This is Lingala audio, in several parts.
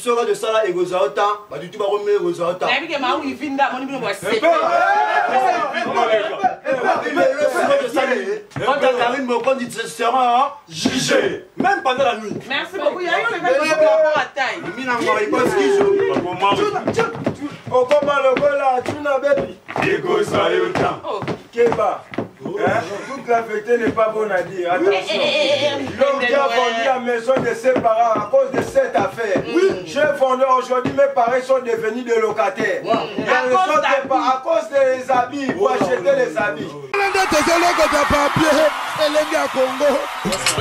Sera de ça là et vous autant, bah du tout va remettre vous autant. Mais que ma oui vinda mon niveau c'est. Quand t'as Karine me compte il sera jugé même pendant la nuit. Merci beaucoup. Il y a eu le même rapport à taille. Mina ngori pas skizo. Oh comment le voilà, tu n'as pas dit. Ego ça y autant. Keba. Toute la vérité n'est pas bonne à dire. Attention. L'homme qui a vendu la maison de ses parents à cause de cette affaire. Oui. J'ai vendu aujourd'hui, mes parents sont devenus des locataires. À cause des habits, pour acheter les habits.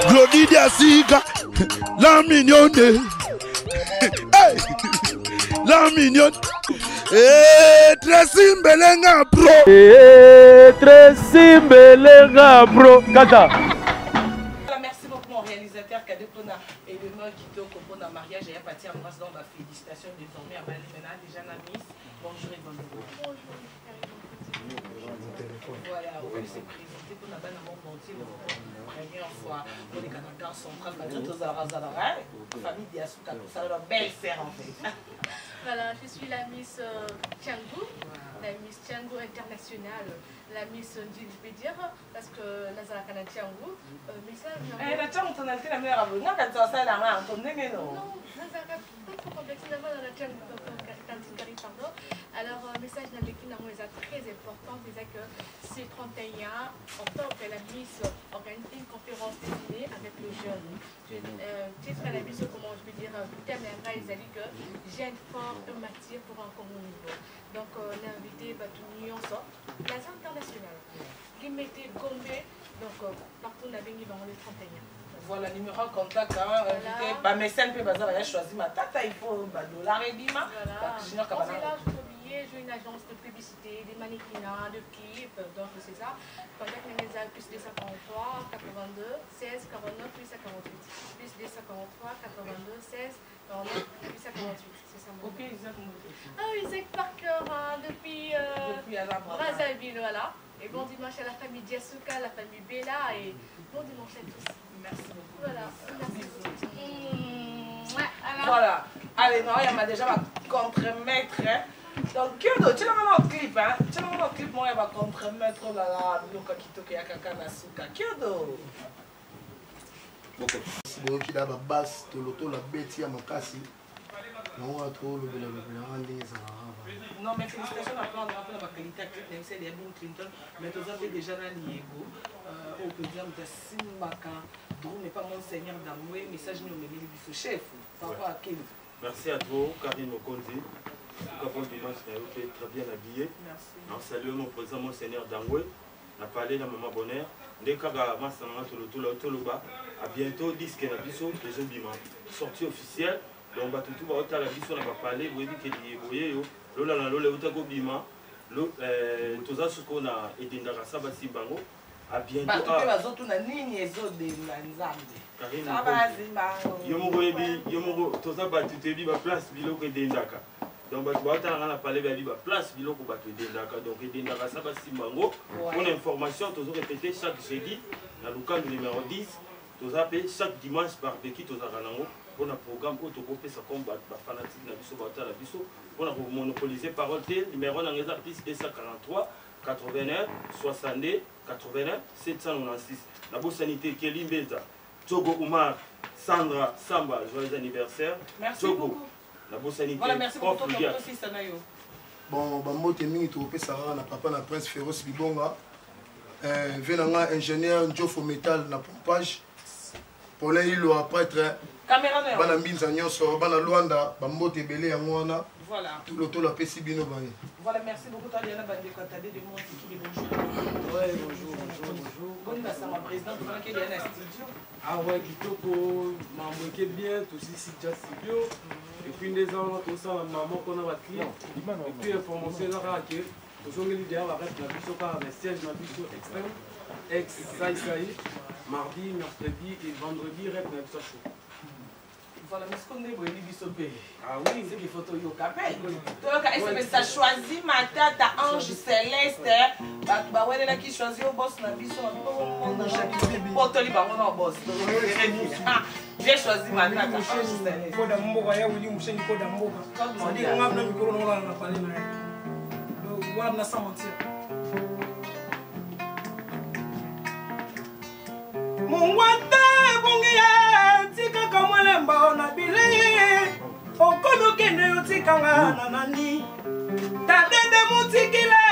Glodidia Sika, la mignonne. La mignonne. Tracy Mbelenga bro. Tracy Mbelenga bro. Kata. Merci beaucoup mon réalisateur Kadepona et le mot qui te comprend dans mariage et à partir de moi donc ma félicitation désormais à Bali maintenant déjà la Miss. Bonjour et bonjour. Bonjour. Voilà, on va se présenter pour la bonne entier la première fois pour les Canadiens centrales malgré tous les Razalara, famille Diasuka, tout ça leur belle sœur en fait. Voilà, je suis la Miss Tiangu, la Miss Tiangu internationale, la Miss je peux dire, parce que Nazara Kana Tiangu, mais ça... La Tiangu, on a été la meilleure avocate, quand tu as ça la main, on connaît mais non. Non, Nazara, pas trop complexe, on a la Tiangu, pardon. Alors, message dans l'équipe, c'est très important, c'est que c'est 31 octobre, la Miss organise une conférence destinée avec les jeunes. Titre à la Miss, comment je peux dire, le thème est réalisé que j'aime fort en matière pour un commun niveau. Donc, l'invité Batouni, on sort. La zone internationale, qui mettait Gombe, donc partout on a venu dans les 31. Voilà, numéro de contact, invité, bah, mais ça ne peut pas choisir ma tata, il faut $, et bima. Voilà, c'est là, je peux oublier, j'ai une agence de publicité, des mannequinats, de clips, donc c'est ça. Contact mes plus 243 82 16 49 848. Plus 243 82 16 49 848. C'est ça mon. Ok, Isaac. Ah, Isaac Parker, depuis Brazzaville, voilà. Et bon dimanche à la famille Diasuka, la famille Bella, et bon dimanche à tous. Merci beaucoup. Voilà, merci beaucoup. Voilà. Allez, non, il m'a déjà ma contre-maître. Donc, Kyodo, tu as un autre clip, hein? Tu as un autre clip, moi, il va contre-maître là, Loka Kitoke Yakaka Nasuka. Kyodo. Si vous avez la basse, la bête, makasi. Non, mais félicitations à prendre la qualité de c'est des bons Clinton, mais vous avez déjà la Liego, au président de Simaka, dont n'est pas mon seigneur d'Amoué, message nous met le chef, par rapport à qui. Merci à toi, Karine Mokonzi. Très bien habillé. Merci. Salut mon président, mon seigneur d'Amoué. On a parlé de Maman Bonheur. Dès que à bientôt, disque et abisso, les obiments. Sortie officielle. Donc, tout va au on va parler. Vous voyez qu'il y a Lola, Lola, Bima. Tout ça, ce qu'on a aidé dans la Sabasi Bango. À bientôt. Parce que les autres, on a ni les autres des Karine. Ça va, c'est Yomo, tout ça, tu te dis, place, bilo que d'Indaka. Donc, on a parlé de la place, bilo que d'Indaka. Donc, d'Indaka, Sabasi Bango. Pour l'information, tout ça répété chaque jeudi, dans le camp numéro 10. Tout ça, chaque dimanche, par Beki, tout ça, on a un programme où tu peux faire combat fanatique on a monopolisé parole numéro 243 89 62 81 796 la bourse sanité Kelly Mbeza Togo Oumar Sandra Samba joyeux anniversaire. Merci beaucoup. La bourse sanité voilà, merci beaucoup aussi Sanayo. Bon bamote mingi to pesa na papa na Prince Féroce Bibonga venanga ingénieur Njofo Metal na pompage pour les îlots à prêtre bana mbinza nyonso bana Luanda bambote belé yango wana voilà tout le temps la pesi bino baye. Voilà, merci beaucoup toi Diana Bande Kotade de mon qui bonjour. Ouais, bonjour. Bonne grâce à ma présidente pendant qu'elle est dans le studio. Ah ouais, Kitoko m'embrouillé bien tout ici studio. Et puis des ans tout ça maman qu'on a client. Et puis information là que tout ça l'idée va rester la biso par un siège na biso extrême ex ça mardi, mercredi et vendredi reste na biso. Voilà, mais ce qu'on est, il est Ah oui. c'est des photos yo capé. Donc, ça choisit ma tata Ange Céleste. Bah ouais, là qui choisit au boss na biso. On a chaque bébé. Portoli ba on a boss. J'ai choisi ma tata Ange Céleste. Koda mboka ya wili musheni koda mboka. C'est dire ngam na micro no la parler na. Donc voilà na sans mentir. Mungwata bungia tika kamwele mbao na bile okono kene yotikanga na nani tadede mutikile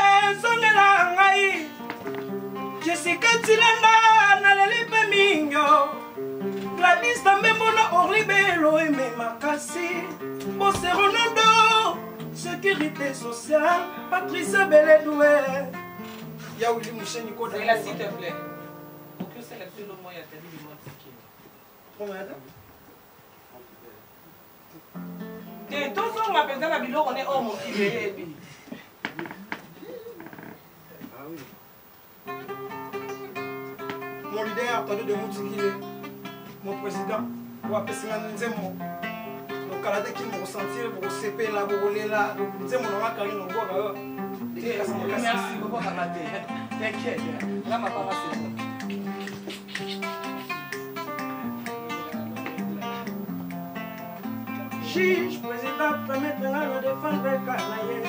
sonela ngai Jessica Tilanda na lelipe mingo Gladys Tambemona Orlibelo eme makasi Bose Ronaldo sécurité sociale Patrice Beledoué ya wili musheni koda là s'il te plaît. C'est le moyen de lui montrer. Et tout ça, on m'appelle dans la bilo, on est homme qui est. Ah oui. Mon leader, attendez de Moutikile, mon président, ou à Pessingan Nzemo. Donc, à la dès qu'il me ressentir, pour CP là, pour rouler là, donc Nzemo n'a pas carré, on voit. Merci beaucoup, Kamate. T'inquiète, là, ma parole, c'est bon. Juge, président, permettre de défendre Kanaye.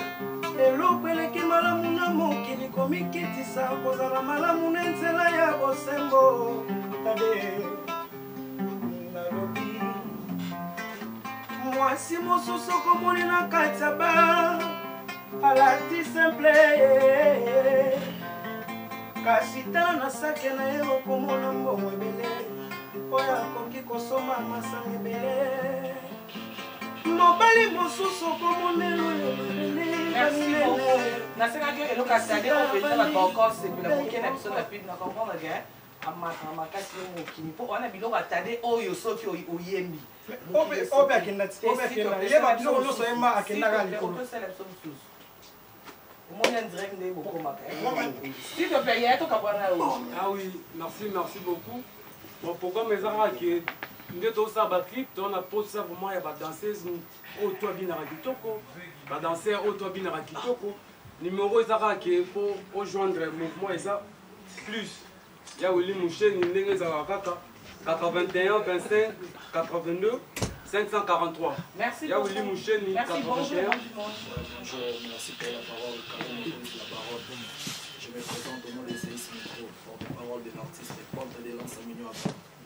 Et l'opéle qui malamuna mokili komikiti sa kozala malamuna nzela ya bosembo. Tade nalobi. Mwasi mosusu komoni na kati ya bar. Alati simple. Kasi tala na sake na ye okomona mbongo ebele. Oyo akoki kosomba masanga ebele. Mobali mosusu komonelo merci beaucoup. Nasema que le casade on peut dire la encore c'est que la moquette na biso na pide na comprendre que amakasi yo mokini po wana biloko atade oyo soki oyembi. Obe akenda yeba biloko nyonso yemba akendaka likolo. S'il te plaît, il y a tout à voir. Ah oui, merci beaucoup. Bon, pourquoi mes arts qui nde tosala clip tona posa vraiment ya badanseuse oyo to abinaka kitoko badanseur oyo to abinaka kitoko numéro ezaka ke po ojoindre mouvement eza plus ya wili musheni ndenge ezalaka kaka 81 25 82 543 merci ya wili musheni 81 Bonjour, merci pour la parole, la parole. Je me présente au nom des CIS Micro, porte-parole de l'artiste Ponte de Lance Mignon.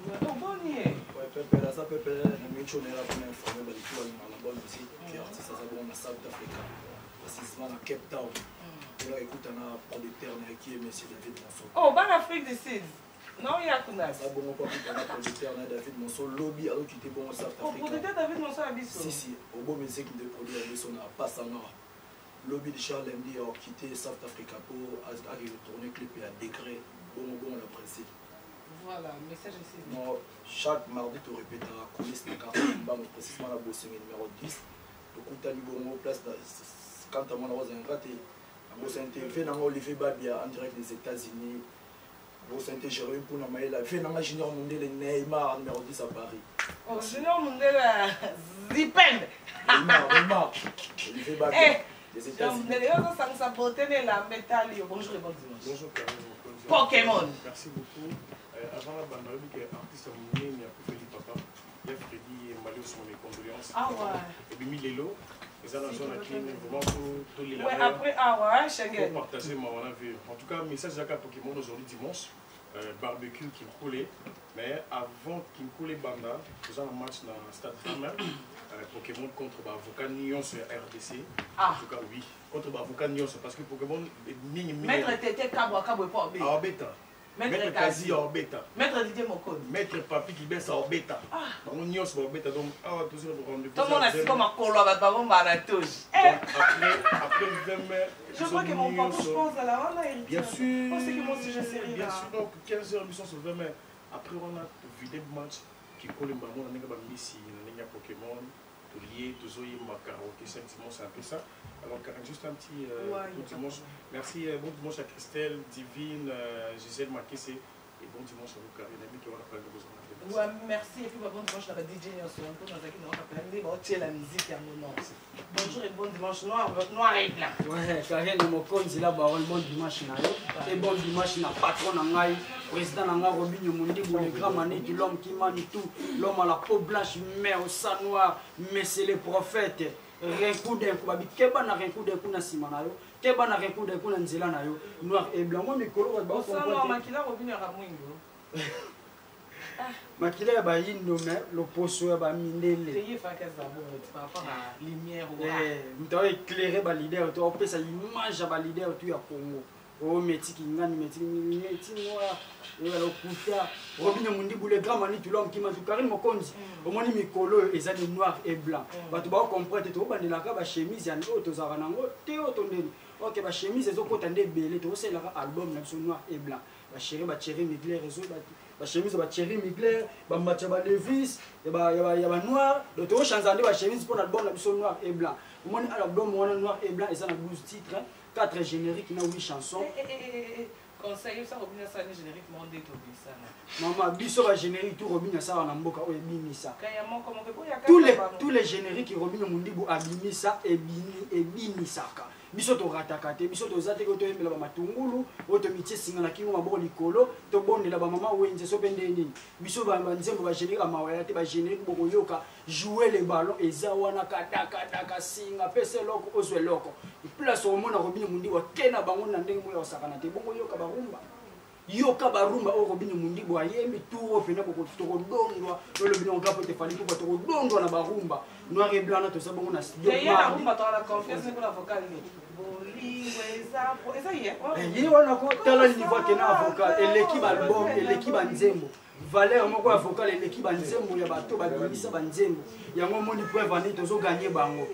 Ouais, Pepe, là, ça Pepe, le métier, on est là pour m'informer de l'histoire de la bonne musique, qui est artiste à Sabon, à South Africa, précisément à Cape Town. Et là, écoute, on a un producteur qui est M. David Monceau. Oh, bonne Afrique du Sud. Non, il y a Kounas. Ça, bon, on a un producteur, David Monceau, lobby, alors qu'il était bon au South Africa. Oh, producteur David Monceau à Bissau. Si, au beau musique de produit à Bissau, on a pas ça, non. Lobby de Charles Md a quitté South Africa pour retourner clip et à décret. Bon, on apprécie. Voilà, message ici. Non, chaque mardi, tu répètes à coulisses de carte, précisément la bosse numéro 10. Donc, tu as mis place quand tu as mon un raté. La bosse fait dans Olivier Babia en direct des États-Unis. La bosse Jérôme pour la fait dans Junior Mundele Neymar numéro 10 à Paris. Oh, Junior Mundele Zipen. Neymar. Olivier Babia. Les États-Unis. Bonjour et bon dimanche. Bonjour, Pokémon. Merci beaucoup. Avant la bande, il y a un artiste il y a Freddy Papa, il y a Freddy Malio sur mes condoléances. Ah ouais. Et puis Milelo, les analyses qui vraiment tous les ouais, après, ah ouais, Schengen. Pour partager ma vie. En tout cas, message à Pokémon aujourd'hui dimanche, barbecue qui me coulait. Mais avant qu'il me coulait Banda, nous avons un match dans le stade Hamel. Pokémon contre Avocat Nyon sur RDC. Ah. En tout cas, oui. Contre Avocat Nyon, parce que Pokémon est mini-mini. Maître Tété Cabo pas obé. Ah, bêta. Maître Kazi Orbeta. Maître Didier Mokon. Maître Papi qui baisse Orbeta. Donc on y a Orbeta. Donc, tout ça pour rendre. Tout le monde a fait comme un colo avec Babon Baratouche. Après, je crois que mon papa, je pense à la rana. Bien sûr. Parce que moi aussi, je sais rien. Bien sûr. Donc, 15h, nous sommes sur 20 mai. Après, on a vidé le match qui colle le ballon. On a mis Missi, on a mis Pokémon. Tout lié, tout ça, il m'a karaoké. C'est un peu ça. Alors, juste un petit bon dimanche. Merci, bon dimanche à Christelle, Divine, Gisèle Makissé, et bon dimanche à vous car il a mis qui va la parler de vos enfants. Ouais, merci et puis bon dimanche à la DJ Nyonso un peu dans qui nous rappelle la musique à mon nom. Bonjour et bon dimanche noir et blanc. Ouais, Karine Mokonzi là bon dimanche na yo et bon dimanche na patron na ngai président na ngai Robinho Mundibu le grand Manitou l'homme qui manie tout l'homme à la peau blanche mais au sang noir mais c'est le prophète rien coup d'un coup babi keba na rien coup d'un coup na sima na yo keba na rien coup d'un coup na nzela na yo noir et blanc moi mikolo ba au sang noir makila Robinho Ramwingo. Makila ya bayindo me loposo ya bamindele teye fakaz d'abord par rapport à lumière mto éclairer ba leader to opesa image ya ba leader tu ya Congo o metiki ngani metiki noir et la lokuta Robinho Mundibu le grand Manitou l'homme qui m'a tout Karine Mokonzi omoni mikolo ezali noir et blanc bato ba comprendre to bandelaka ba chemise ya ndo to zaka nango te otondeli OK ba chemise ezokota nde belé to oselaka album na biso noir et blanc ba chéri Migler réseau ba chemise ba Thierry Migler ba matcha ba Levis ya ba noir donc to chanzande ba chemise pour l'album la biso noir et blanc omoni album wana noir et blanc et ça na 12 titres 4 génériques na 8 chansons conseil ça Robinho ça ni générique monde to bisa maman biso ba générique tout Robinho ça na mboka o ebimisa kayamo comment que tous les génériques Robinho Mundibu abimisa ebimisaka biso to rataka te biso to zate ko to yembela ba matungulu o to mitie singa na kingo maboko likolo to bondela ba mama wenze so pende nini biso ba nzembo ba générique amawaya te ba générique boko yoka jouer les ballons eza wana kadaka singa pese loko ozwe loko place au mona Robinho Mundibu kena bango na ndenge moyo osakana te bongo yoka barumba o Robinho Mundibu ayembi tout opena boko to dondwa le bino ngapo te fali ko to dondwa na barumba noir et blanc na to sa bongo na studio ya rumba to la confiance pour la vocale il wana ko tala niveau kena avocat et l'équipe album et l'équipe nzembo valeur moko avocat et l'équipe nzembo ya bato ba dimisa ba nzembo yango moni preuve ani tozo gagner bango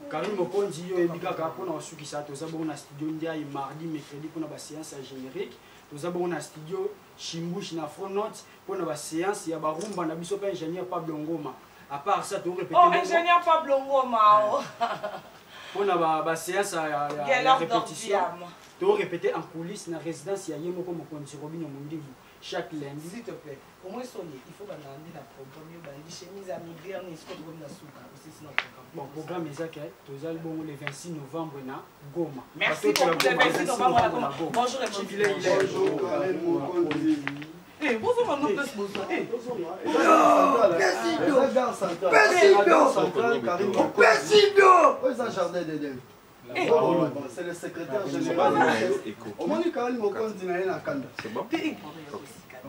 Karine Mokonzi yo ebikaka pona osukisa toza bongo na studio ndiaye mardi mercredi pona ba séance générique toza bongo na studio Chimbush na Fronote pona ba séance ya barumba na biso pa ingénieur Pablo Ngoma à part ça to répéter ingénieur Pablo Ngoma pona ba séance ya répétition to répéter en coulisses na résidence ya Yemoko Mokonzi Robinho Mundibu chaque lundi s'il te plaît au moins sonner il faut bandi na programme bandi chemise à migrer ni ce que tu na souka aussi sinon bon programme ezaki tozali bongo le 26 novembre na Goma merci pour le 26 novembre à Goma bonjour bonjour mon nom de sponsor c'est le secrétaire général. Au moins, Karine Mokonzi na yena kanda. C'est bon.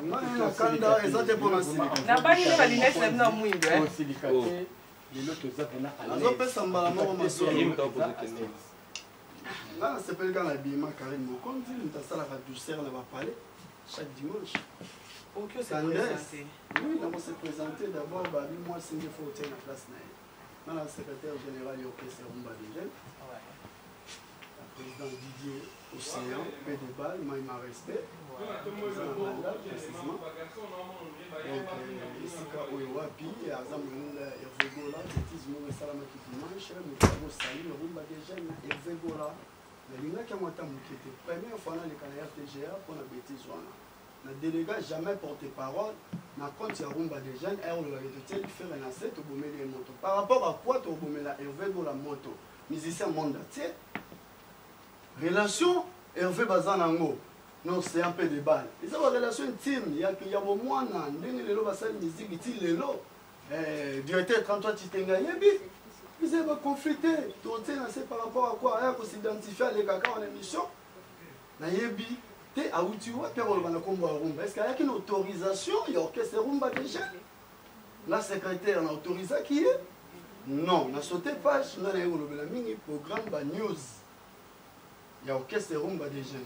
Na kanda ezate pour nasili. Na bani na linette na na mwingo eh. Silikate. Lelo tozate na ala. Azo pesa mbala moko masolo. Là, c'est pas le gars l'habillement Karine Mokonzi, nous t'as la douceur na ba palais chaque dimanche. OK, c'est présenté. Oui, on s'est présenté d'abord babi moi c'est il faut tenir la place na. Dans le secrétaire général du OPC Rumba des Jeunes. Président Didier Océan, P de Balle, moi il m'a respect. Précisément. Donc, ici, quand on est wapi, et à Zamoula, Hervé Gola, Bétis, Mouré Salama qui dimanche, nous avons salué le Rumba des Jeunes, Hervé Gola. La ligne qui a monté à Moukete, première fois dans les canards TGA pour la bêtise. Le délégat jamais porté parole, na compte ya Rumba des Jeunes, et on l'a été fait renoncer, tu boumé les motos. Par rapport à quoi tu boumé la Hervé Gola moto, musicien monde entier. Relation Hervé Bazanango, non c'est un peu de balle. Ils ont une relation intime, il y a au moins un lelo basal musique il lelo. Directeur 33 Titenga yebi. Ils ont conflicté, tout c'est par rapport à quoi il faut s'identifier les caca en émission. Na yebi te autiwa pe on va combo rumba. Est-ce qu'il y a une autorisation il y a orchestre rumba déjà? La secrétaire n'a autorisé qui est? Non, n'a sauté page, n'a eu le mini programme ba news. Il y a orchestre rumba des jeunes.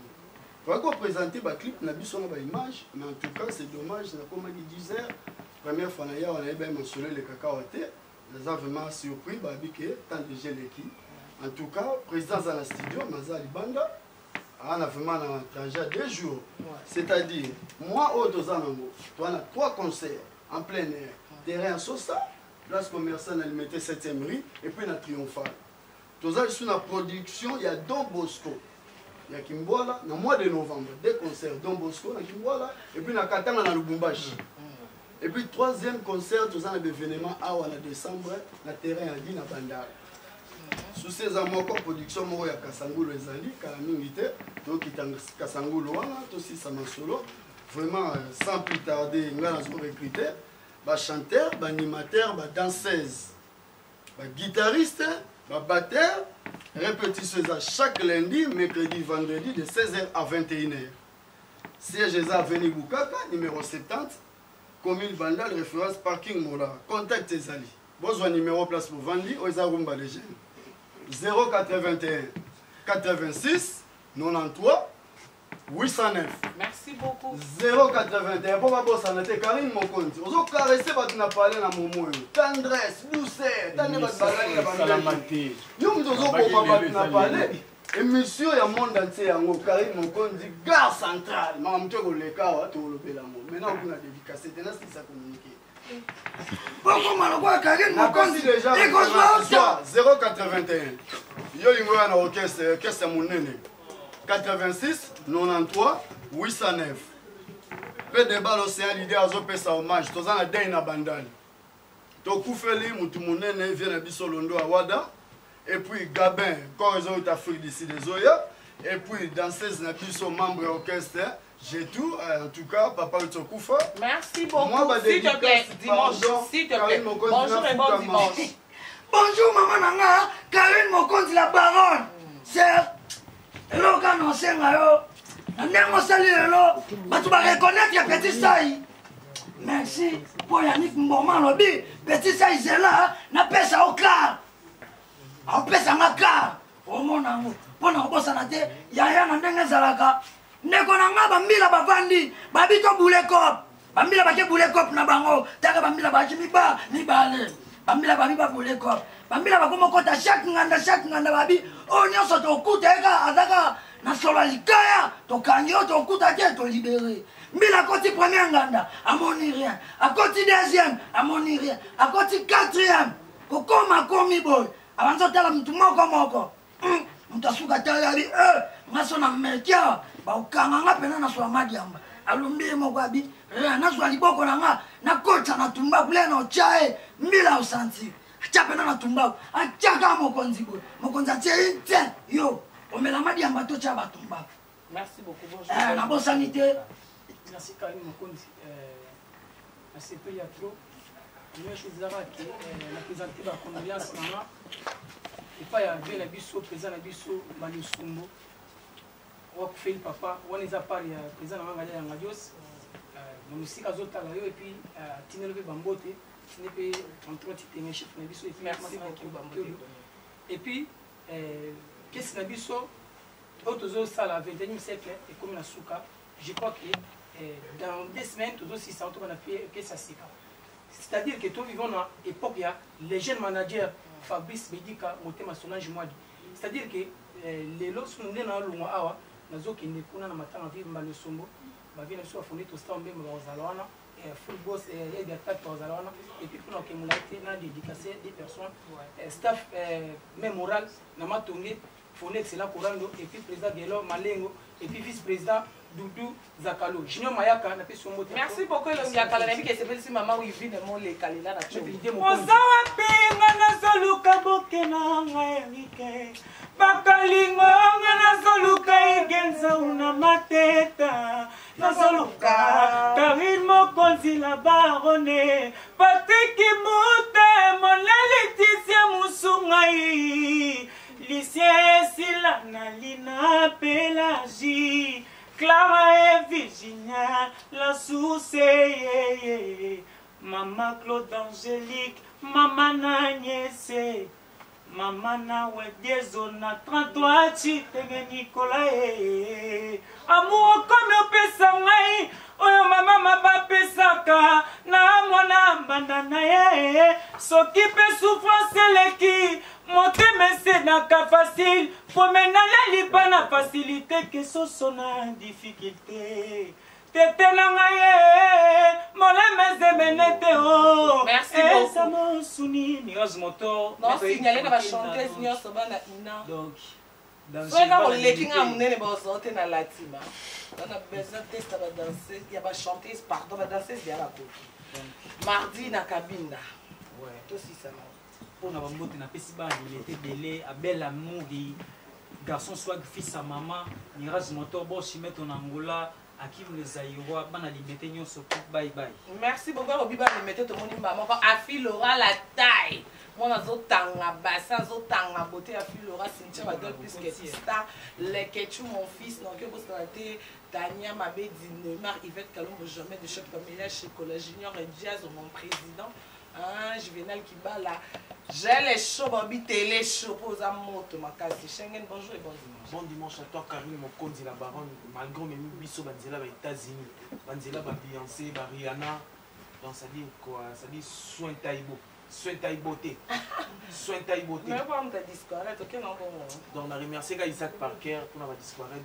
Il faut présenter un clip, on a vu son image, mais en tout cas c'est dommage, comme il disait, la première fois on avait bien mentionné le cacahuètes, nous avons vraiment surpris, tant de jeunes l'équipe. En tout cas, président dans la studio, Maza Libanda, on a vraiment un trajet de 2 jours. C'est-à-dire, moi, Otozanango, tu as 3 concerts en plein air, terrain à Sosa, place commerciale, elle mettait 7e rue, et puis la triomphale. Tout ça, sur la production, il y a Don Bosco. il y a Kimbola, dans le mois de novembre, 2 concerts, Don Bosco, dans Kimbola, et puis dans Katanga, dans Lubumbashi. Et puis 3e concert, tout ça, un événement à décembre, dans le terrain à Dina Bandar. Sous ces amours, production, il y a Kassangulo et Zali, Kalamingite, donc il y a Kassangulo, aussi Solo. Vraiment, sans plus tarder, nous avons recruté des chanteurs, des animateurs, des danseuses, des guitaristes, des batteurs, répétitions chaque lundi, mercredi, vendredi, de 16h à 21h. Siège à Avenue Bukaka, numéro 70, commune Bandal, référence parking Mola. Contact Zali. Besoin numéro place pour Vandi, Oizarumba les jeunes. 081 86 93 809. Merci beaucoup. 081. Pourquoi ça n'a été Karine Mokonzi? Vous avez caressé, vous avez parlé dans mon mot. Tendresse, douceur, tendresse, émission ya monde entier yango Karine Mokonzi gare centrale mama mtoko leka wa to lobela mo maintenant kuna dédicace tena ça communiquer pourquoi maloko Karine Mokonzi déjà 081 yo lingo na orchestre monene 86 93 809 pe de bal océan l'idée azo pesa hommage toza na dei na bandali to kufeli mutu monene vient na biso londo awada. Et puis Gabin, quand ils ont Afrique d'ici des Oya. Et puis danseuse Nabiso, membre orchestre, j'ai tout. En tout cas, Papa Utokoufa. Merci beaucoup. S'il te plaît, dimanche. S'il te plaît. Bonjour et bon dimanche. Bonjour, maman Nanga. Karine Mokonzi la baronne. C'est. Hello, quand on s'est là. On salue, hello. Mais tu vas reconnaître qu'il y a Petit Saï. Merci. Pour Yannick Mboma, lobby. Petit Saï, c'est là. N'a pas ça au clair. Apesa ngaka omona ngo pona obosana te yaya na ndenge zalaka ndeko na nga bambila bavandi babito bulekop bambila bake bulekop na bango taka bambila bajimi ba mibale bambila babi ba bulekop bambila bakoma kota chaque nganda babi onyoso tokuta eka azaka na sola likaya tokanyo tokuta te to libéré mbila koti première nganda amoni rien akoti deuxième amoni rien akoti quatrième kokoma komi boy avanzo tala mtu moko mtasuka tala bi ngaso na mekia ba ukanga ngapena na swa madiamba alumbi moko abi na swa liboko na nga na kocha na tumba kule na chae mbila usanti achapena na tumba achaka Mokonzi boy Mokonzi atie yo omela madiamba to cha batumba. Merci beaucoup. Bonjour. Na bonne sanité. Merci Karine Mokonzi. Merci peu ya trop. Nous choisissons que la présenté la condoléance maman et pas ya bien la biso président la biso Malusumbo on va faire papa on les a pas ya président na ngala ya ngadios nous aussi kazota la yo et puis tinelo be bambote tine pe entre tite chef na biso et puis merci beaucoup bambote et puis qu'est-ce na biso autres ça la 21e siècle et comme na souka je crois que dans 2 semaines tous aussi ça on a fait que ça c'est. C'est-à-dire que nous vivons dans l'époque où les jeunes managers, Fabrice Bedika, Motema Solange Mwadi. C'est-à-dire que les lots sont nés dans le monde, nous avons une époque dans matin en ville, le Sombo, nous avons fondé tout ça, même aux Alwana, et full boss et des attaques aux Alwana, et puis nous avons dédicacé des personnes, staff même moral, nous avons fondé excellent Corando, et puis président Gelo Malengo, et puis vice-président Doudou Zakalo. Junior Mayaka n'a pas son mot. Merci beaucoup. Il y a Kalanami qui s'appelle si maman ou Yvine mon les Kalina na cho. Ozawa pinga na soluka bokena ngaike. Bakalingo na soluka igenza una mateta. Na soluka Karine Mokonzi la baronne. Patrick Mute mon Laetitia Musungai. Lycée Silana Lina Pélagie. Clara et Virginia, la source, Maman Claude Angélique, Maman Agnès, Maman Nawe Diezona, 33 Chitenge Nicolas, Amour comme au Pessamay, Oyo Maman Maba Pesaka, Na Mwana Bandana, S'occuper souffrance l'équipe. Monter mais c'est pas facile. Faut maintenant la libre na facilité que ce sont en difficulté. Tete nangaye, mon meneté oh. Merci beaucoup. Ça m'a souni, nios moto. Non, signaler que va chanter, signor Sobana Ina. Donc, soka kolekinga monene baosorte na latima on a besoin de tester la danseuse il y a pas chanteuse pardon la danseuse il y a la côté mardi na kabinda ouais tout si ça pour na bambote na pesi ba il était belé à belle amour garçon swag fils à maman mirage moteur bon chimé ton angola Akim le Zaïrois bana liberté nyonso bye bye merci beaucoup obiba liberté to moni maman ko afilora la taille mon azotanga bassin azotanga beauté afilora Cynthia Badol plus que star les Ketchu mon fils donc que vous santé Tania Mabedi Neymar Yvette Kalombo jamais de choc familial chez Cola Junior et Jazz mon président Juvenal Kibala j'ai les shows Bobby télé show pose à moto ma case Schengen bonjour et bon dimanche bon dimanche à toi Karine Mokonzi la baronne malgré mes biso banzela ba États-Unis banzela ba Beyoncé ba Rihanna donc ça dit quoi ça dit soin taïboté mais pas on t'a disparaître OK non bon donc on a remercié Isaac Parker pour la disparaître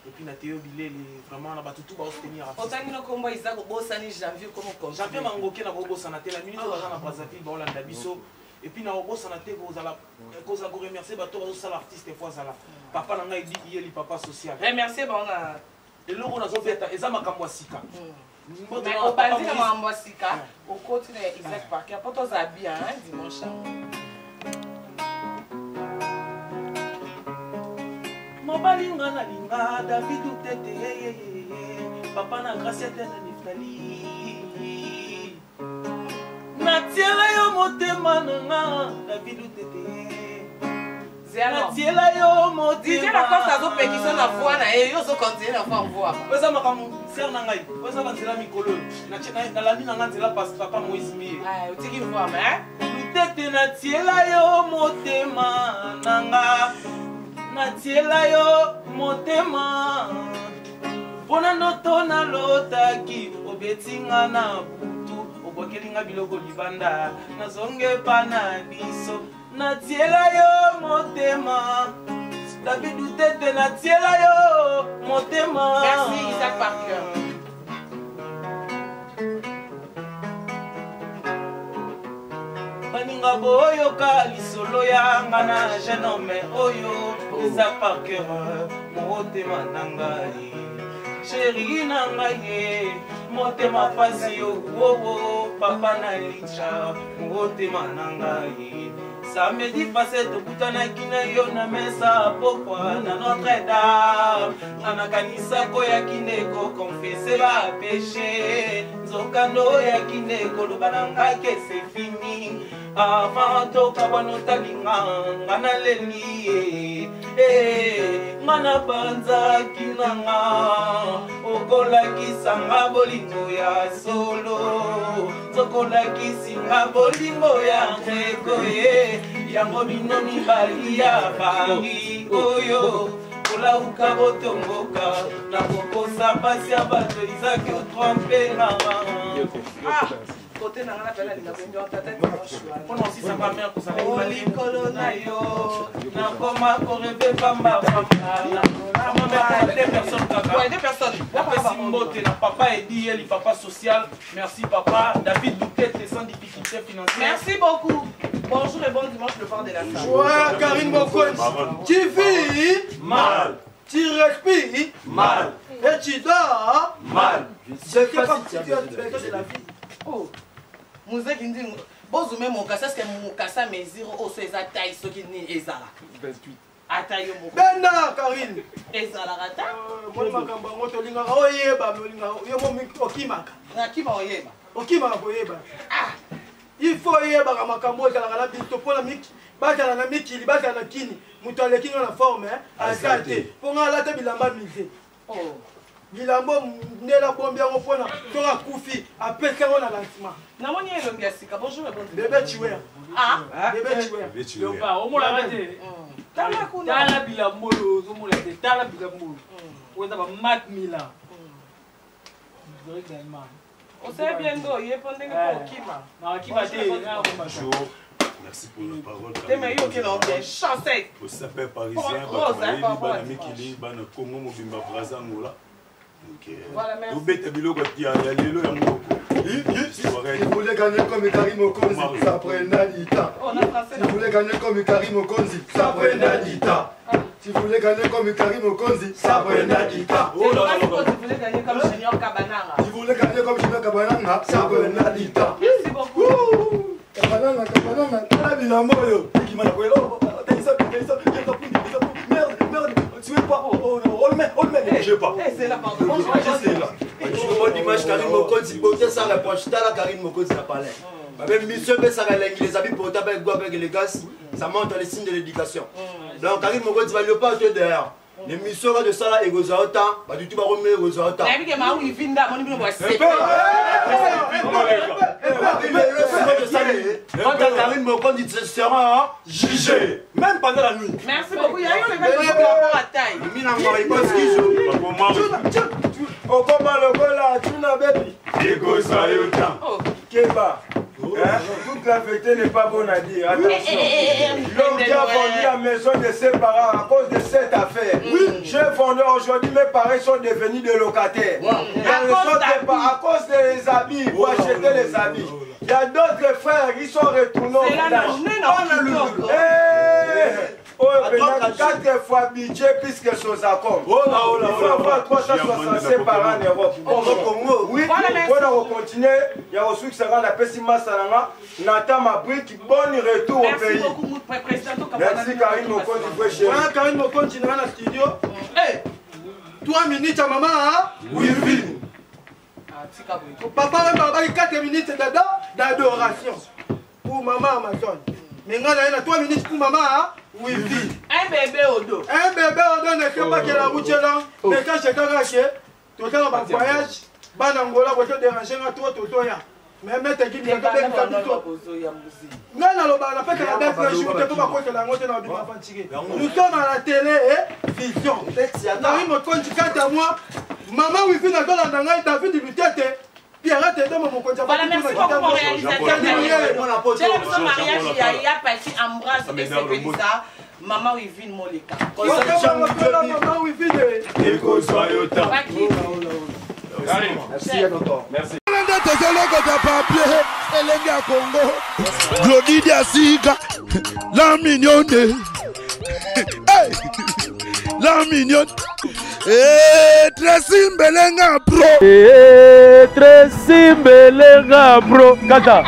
et puis na Théo Bilé vraiment na batutu ba soutenir autant no kombo Isaac bosani janvier comme janvier mangoke na bosana te la minute baza na Brazzaville ba olanda biso et puis na bosana te koza ko remercier bato ba sala artiste fois zala papa na ngai dit yeli papa social remercier ba on a et loko na zofeta eza makambo asika mais au bandi na makambo asika au côté Isaac Parker poto za bien dimanche mobalinga na linga David Utete papa na Graciette na Niftali natiela yo motema nanga David Utete natiela yo motema DJ la kosa zo pétition na voix na yo zo continuer na voix pesa makambo ser na ngai pesa banzela mikolo na landi na nganzela papa Moïse Mie utiki voix mais Utete natiela yo motema nanga natiela yo motema mpona ndoto nalotaki obetinga na butu obwakelinga biloko libanda nazonge pa na biso natiela yo motema David Utete natiela yo motema merci Isaac Parker baninga boyoka lisolo yanga na jeune homme oyo Isaac Parker motema na ngai chéri na ngai motema pasi yo papa na licha motema na ngai samedi passé tokutanaki na yo na mesa pokwa na Notre Dame anakanisa koyaki nde kokonfese bapeshe nzokano oyaki nde koloba na ngai ke c'est fini avant tokabwana otalinga nga naleli nga nabanzaki nanga okolakisanga bolingo ya solo nzokolakisinga bolingo ya ndeko yango bino mibali ya bangi oyo kolauka botomboka nakokosa pasi ya bato izaki otrompe nanga côté na ngana pela linga benjo tata mpona osisa ba mère kozala likolo na yo nakoma koreve pamba deux personnes apesi mbote na papa edi eli papa social merci papa David Utete sans difficulté financière merci beaucoup bonjour et bon dimanche le fort de la femme ouais Karine Mokonzi tu vis mal tu respires mal et tu dors mal c'est pas si tu as de la vie oh muzeki ndingo bozume mokasa est-ce que mokasa mesure oso eza taille soki ni ezala 28 atayo moko benda Karine ezala rata moni makambo yango tolingaka oyeba molingaka yo momi okimaka nakima oyeba okimaka koyeba il faut oyebaka makambo ezalaka na bito mpona bazala na mikili bazala na kini moto alekinga na forme aza te mpo nga alata bilamba mise bilambo ndela bombi yango mpona toka kufi apesi yango na lancement namoni elongi ya sika bonjour et bon bebe chiwea bebe chiwea omolaka te tala bilambo oyo ozomona te tala bilambo oyo eza ba Mac Milan osali bien ndo ye mpo ndenge mpo okima nakima te merci pour la parole. Mais il y a bien chancé. Au sapin parisien, bana mikili, bana Congo mobimba Brazza Angola. Voilà, merci. Vous bêtez bilo quand il y a l'élo ya moko. Si vous voulez gagner comme Karim Mokonzi, ça prend un temps. Si vous voulez gagner comme Karim Mokonzi, ça prend un temps. Si vous voulez gagner comme Karim Mokonzi, ça va être Dita. Oh là là. Si vous voulez gagner comme Junior Kabananga. Si vous voulez gagner comme Junior Kabananga, ça va être Dita. Merci beaucoup. Kabananga, la bilambo yo. Qui m'a appelé là. Merde, tu veux pas. Oh le mec, je pas. C'est là pardon. C'est là. Je vois l'image Karim Mokonzi, beauté ça reproche ta la Karim Mokonzi n'a pas l'air. Même monsieur ça les habits pour taper avec élégance, ça montre les signes de l'éducation. Donc Karim Mokonzi va lui pas te derrière. Les missions de ça là égosent autant, pas du tout pas remettre égosent autant. Mais que ma oui vinda mon niveau c'est. Quand Karim Mokonzi sera jugé même pendant la nuit. Merci beaucoup. Il y a eu le gars qui rapport à taille. Mina ngoi parce que au combat le gola tu n'as baby. Égosent autant. Keba. Toute la vérité n'est pas bonne à dire. Attention. L'homme qui a vendu la maison de ses parents à cause de cette affaire. J'ai vendu aujourd'hui, mes parents sont devenus des locataires. À cause des habits, pour acheter les habits. Il y a d'autres frères qui sont retournés au village. Quatre fois budget puisque sont à com. Il faut avoir 365 par an en Europe. Oui, pour continuer, il y a aussi que ça va la pessima salanga. Nathan Mabrik, bon retour au pays. Merci beaucoup, président. Merci Karim Mokonzi. Karim Mokonzi dans le studio. 3 minutes à maman, hein? Oui. Papa, il y a 4 minutes d'adoration pour maman Amazon. Mais il y a 3 minutes pour maman, hein? Oui. Un bébé au dos. Un bébé au dos ne fait pas que la route est là. Mais quand je suis tout le temps en voyage, Banangola, vous êtes dérangé à toi, tout le temps. Mais mettez qui vient de faire des non, non, on a fait que la belle flèche, je ne peux pas croire que la montée dans le bima fatigué. Nous sommes à la télé et vision. Karim Mokonzi, quand à moi, maman, oui, finalement, dans la nanga, t'as vu du tête. Puis arrête de me montrer. Voilà, merci beaucoup pour réalisateur. J'ai le mariage, il y a parti embrasse et c'est ça. Maman Wivine Moleka. Maman Wivine. Merci à notre. Merci. Glodidia Sika, la mignonne, la mignonne, Tracy Mbelenga bro, Tracy Mbelenga bro, Kata.